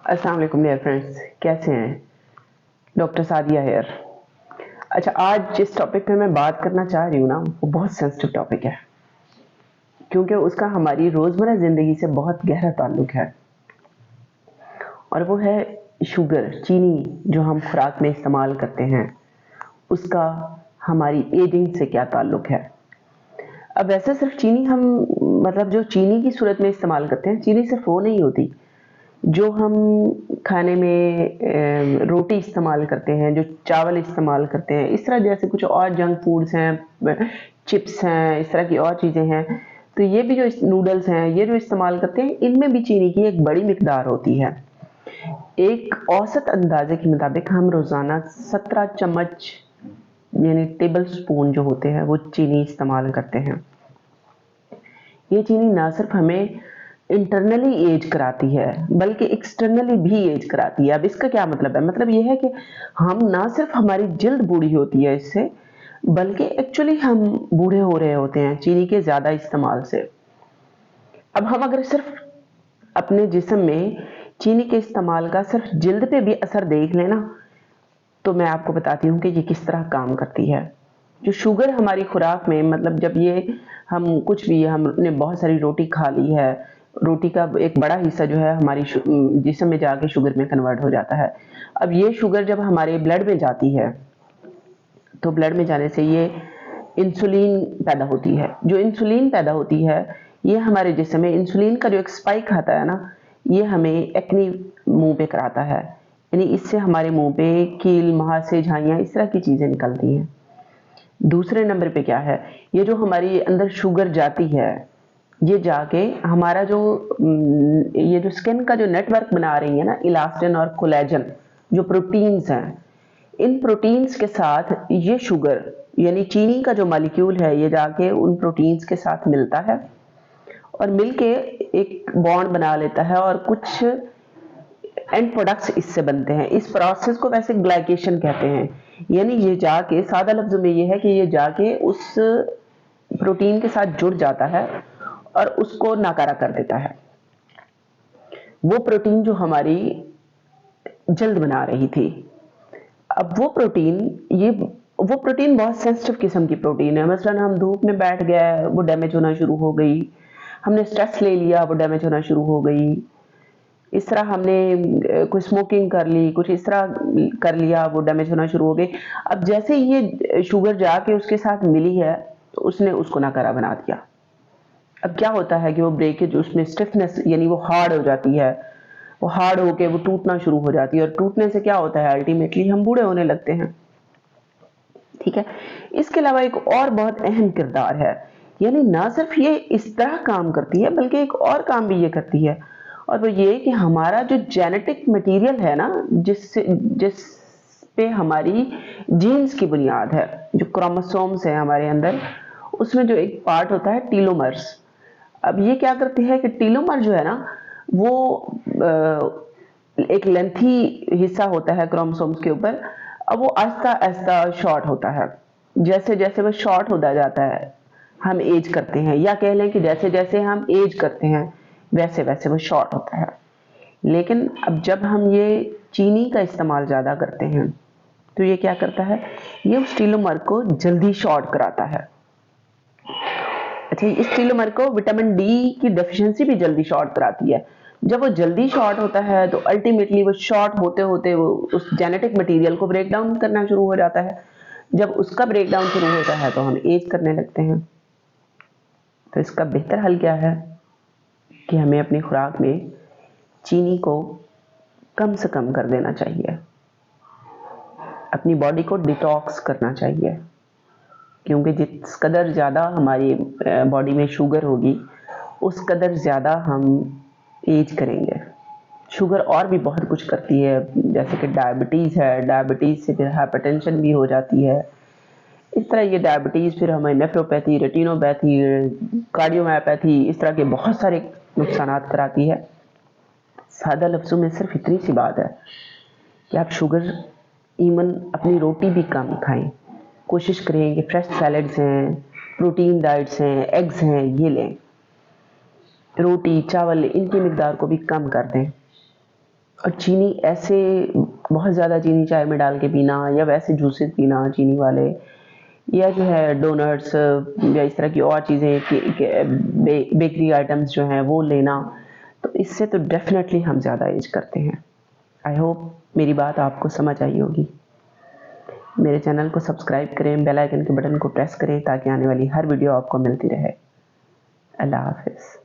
अस्सलाम वालेकुम dear friends, कैसे हैं? Doctor Sadia here. अच्छा, आज जिस टॉपिक पे मैं बात करना चाह रही हूँ ना, वो बहुत सेंसिटिव टॉपिक है, क्योंकि उसका हमारी रोज़मर्रा ज़िंदगी से बहुत गहरा ताल्लुक है, और वो है शुगर, चीनी जो हम खुराक में इस्तेमाल करते हैं, उसका हमारी एजिंग से क्या ताल्लुक है। अब वैसे सिर्फ चीनी हम मतलब जो चीनी की सूरत में इस्तेमाल करते हैं, चीनी सिर्फ वो नहीं होती जो हम खाने में रोटी इस्तेमाल करते हैं, जो चावल इस्तेमाल करते हैं, इस तरह जैसे कुछ और जंक फूड्स हैं, चिप्स हैं, इस तरह की और चीज़ें हैं। तो ये भी जो नूडल्स हैं, ये जो इस्तेमाल करते हैं, इनमें भी चीनी की एक बड़ी मिकदार होती है। एक औसत अंदाजे के मुताबिक हम रोज़ाना 17 चम्मच यानी टेबल स्पून जो होते हैं वो चीनी इस्तेमाल करते हैं। ये चीनी ना सिर्फ हमें इंटरनली एज कराती है बल्कि एक्सटर्नली भी एज कराती है। अब इसका क्या मतलब है? मतलब ये है कि हम ना सिर्फ हमारी जिल्द बूढ़ी होती है इससे, बल्कि एक्चुअली हम बूढ़े हो रहे होते हैं चीनी के ज़्यादा इस्तेमाल से। अब हम अगर सिर्फ अपने जिस्म में चीनी के इस्तेमाल का सिर्फ जिल्द पे भी असर देख लेना, तो मैं आपको बताती हूँ कि ये किस तरह काम करती है। जो शुगर हमारी खुराक में मतलब जब ये हम कुछ भी हमने बहुत सारी रोटी खा ली है, रोटी का एक बड़ा हिस्सा जो है हमारी जिस्म में जाके शुगर में कन्वर्ट हो जाता है। अब ये शुगर जब हमारे ब्लड में जाती है, तो ब्लड में जाने से ये इंसुलिन पैदा होती है। जो इंसुलिन पैदा होती है, ये हमारे जिस्म में इंसुलिन का जो एक स्पाइक आता है ना, ये हमें एक्ने मुंह पे कराता है। यानी इससे हमारे मुंह पे कील, मुहासे, झाइयाँ इस तरह की चीज़ें निकलती हैं। दूसरे नंबर पे क्या है, ये जो हमारी अंदर शुगर जाती है, ये जाके हमारा जो ये जो स्किन का जो नेटवर्क बना रही है ना, इलास्टिन और कोलेजन जो प्रोटीन्स हैं, इन प्रोटीन्स के साथ ये शुगर यानी चीनी का जो मॉलिक्यूल है, ये जाके उन प्रोटीन्स के साथ मिलता है और मिलके एक बॉन्ड बना लेता है और कुछ एंड प्रोडक्ट्स इससे बनते हैं। इस प्रोसेस को वैसे ग्लाइकेशन कहते हैं। यानी ये जाके सादा लफ्जों में ये है कि ये जाके उस प्रोटीन के साथ जुड़ जाता है और उसको नाकारा कर देता है। वो प्रोटीन जो हमारी जल्द बना रही थी, अब वो प्रोटीन बहुत सेंसिटिव किस्म की प्रोटीन है। मसलन हम धूप में बैठ गए, वो डैमेज होना शुरू हो गई। हमने स्ट्रेस ले लिया, वो डैमेज होना शुरू हो गई। इस तरह हमने कोई स्मोकिंग कर ली, कुछ इस तरह कर लिया, वो डैमेज होना शुरू हो गई। अब जैसे ही ये शुगर जाके उसके साथ मिली है, तो उसने उसको नाकारा बना दिया। अब क्या होता है कि वो ब्रेकेज, उसमें स्टिफनेस यानी वो हार्ड हो जाती है, वो हार्ड होके वो टूटना शुरू हो जाती है, और टूटने से क्या होता है, अल्टीमेटली हम बूढ़े होने लगते हैं। ठीक है। इसके अलावा एक और बहुत अहम किरदार है, यानी ना सिर्फ ये इस तरह काम करती है बल्कि एक और काम भी ये करती है, और वो ये कि हमारा जो जेनेटिक मटेरियल है ना, जिस पे हमारी जीन्स की बुनियाद है, जो क्रोमोसोम्स है हमारे अंदर, उसमें जो एक पार्ट होता है टीलोमर्स। अब ये क्या करती है कि टीलोमर जो है ना, वो एक लेंथी हिस्सा होता है क्रोमोसोम्स के ऊपर। अब वो आहिस्ता आहिस्ता शॉर्ट होता है। जैसे जैसे वो शॉर्ट होता जाता है, हम एज करते हैं, या कह लें कि जैसे जैसे हम एज करते हैं वैसे वैसे वो शॉर्ट होता है। लेकिन अब जब हम ये चीनी का इस्तेमाल ज़्यादा करते हैं, तो ये क्या करता है, ये उस टीलोमर को जल्दी शॉर्ट कराता है। अच्छा, इस टीलोमर को विटामिन डी की डेफिशिएंसी भी जल्दी शॉर्ट कराती है। जब वो जल्दी शॉर्ट होता है, तो अल्टीमेटली वो शॉर्ट होते होते वो उस जेनेटिक मटेरियल को ब्रेक डाउन करना शुरू हो जाता है। जब उसका ब्रेक डाउन शुरू होता है, तो हम एज करने लगते हैं। तो इसका बेहतर हल क्या है कि हमें अपनी खुराक में चीनी को कम से कम कर देना चाहिए, अपनी बॉडी को डिटॉक्स करना चाहिए, क्योंकि जिस कदर ज़्यादा हमारी बॉडी में शुगर होगी, उस कदर ज़्यादा हम एज करेंगे। शुगर और भी बहुत कुछ करती है, जैसे कि डायबिटीज़ है, डायबिटीज़ से फिर हाइपरटेंशन भी हो जाती है। इस तरह ये डायबिटीज़ फिर हमें नेफ्रोपैथी, रेटिनोपैथी, कार्डियोमायोपैथी, इस तरह के बहुत सारे नुकसानात कराती है। सादा लफ्ज़ों में सिर्फ इतनी सी बात है कि आप शुगर इवन अपनी रोटी भी कम खाएं। कोशिश करें कि फ्रेश सैलड्स हैं, प्रोटीन डाइट्स हैं, एग्स हैं, ये लें। रोटी, चावल, इनकी मिकदार को भी कम कर दें। और चीनी ऐसे बहुत ज़्यादा चीनी चाय में डाल के पीना या वैसे जूसेस पीना चीनी वाले, या जो है डोनट्स या इस तरह की और चीज़ें बेकरी आइटम्स जो हैं वो लेना, तो इससे तो डेफिनेटली हम ज़्यादा एज करते हैं। आई होप मेरी बात आपको समझ आई होगी। मेरे चैनल को सब्सक्राइब करें, बेल आइकन के बटन को प्रेस करें ताकि आने वाली हर वीडियो आपको मिलती रहे। अल्लाह हाफिज़।